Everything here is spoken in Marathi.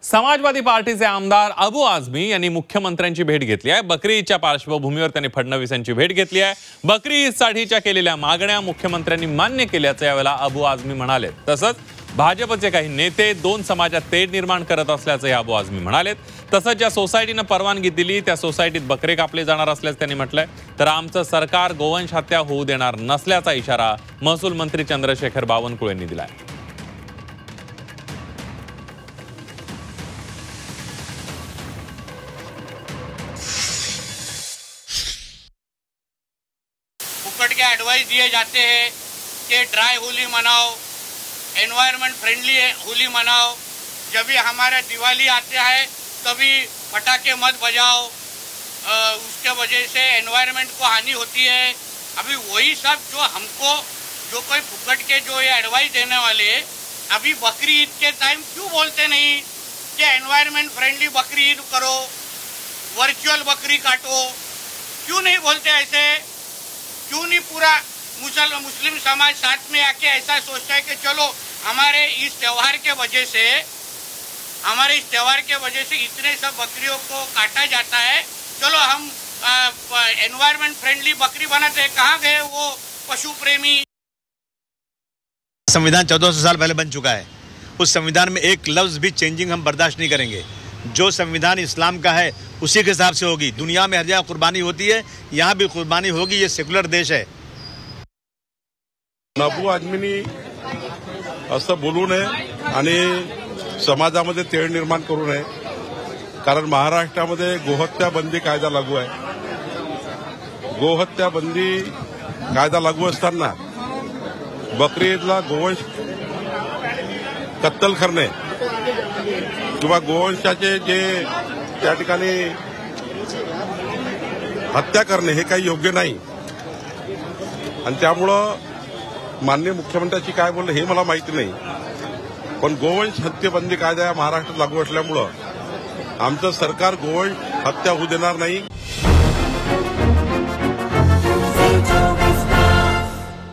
समाजवादी पार्टीचे आमदार अबू आझमी यांनी मुख्यमंत्र्यांची भेट घेतली आहे। बकरी ईदच्या पार्श्वभूमीवर त्यांनी फडणवीस यांची भेट घेतली आहे। बकरी ईदसाठीच्या केलेल्या मागण्या मुख्यमंत्र्यांनी मान्य केल्याचं यावेळेला अबू आझमी म्हणाले। तसंच भाजपचे काही नेते दोन समाजात तेढ निर्माण करत असल्याचं अबू आझमी म्हणाले। तसंच ज्या सोसायटीने परवानगी दिली त्या सोसायटीत बकरे कापले जाणार असल्याचं त्यांनी म्हटलंय। तर आमचं सरकार गोवंश हत्या होऊ देणार नसल्याचा इशारा महसूल मंत्री चंद्रशेखर बावनकुळे यांनी दिलाय। फुकट के एडवाइस दिए जाते हैं कि ड्राई होली मनाओ, एनवायरनमेंट फ्रेंडली होली मनाओ, जब भी हमारा दिवाली आते हैं तभी पटाखे मत बजाओ, उसके वजह से एनवायरनमेंट को हानि होती है। अभी वही सब जो कोई फुकट के जो ये एडवाइस देने वाले अभी बकरी ईद के टाइम क्यों बोलते नहीं कि एनवायरनमेंट फ्रेंडली बकरी ईद करो, वर्चुअल बकरी काटो, क्यों नहीं बोलते ऐसे? क्यों नहीं पूरा मुस्लिम समाज साथ में आके ऐसा सोचता है कि चलो हमारे इस त्योहार के वजह से इतने सब बकरियों को काटा जाता है, चलो हम एनवायरनमेंट फ्रेंडली बकरी बनाते हैं। कहाँ गए वो पशु प्रेमी? संविधान 1400 साल पहले बन चुका है। उस संविधान में एक लफ्ज भी चेंजिंग हम बर्दाश्त नहीं करेंगे। जो संविधान इस्लाम का है उसी के हिसाब से होगी। दुनिया में हर जगह कुर्बानी होती है, यहाँ भी कुर्बानी होगी। ये सेक्युलर देश है। अबू आझमींनी असं बोलू नये आणि समाजामध्ये तेढ निर्माण करू नये, कारण महाराष्ट्रामध्ये गोहत्या बंदी कायदा लागू आहे। गोहत्या बंदी कायदा लागू असताना बकरी ईदला गोवंश कत्तल करणे किंवा गोवंशाचे जे त्या ठिकाणी हत्या करणे हे काही योग्य नाही। आणि त्यामुळं माननीय मुख्यमंत्र्यांची काय बोलले हे मला माहिती नाही, पण गोवंश हत्येबंदी कायदा महाराष्ट्रात लागू असल्यामुळं आमचं सरकार गोवंश हत्या होऊ देणार नाही।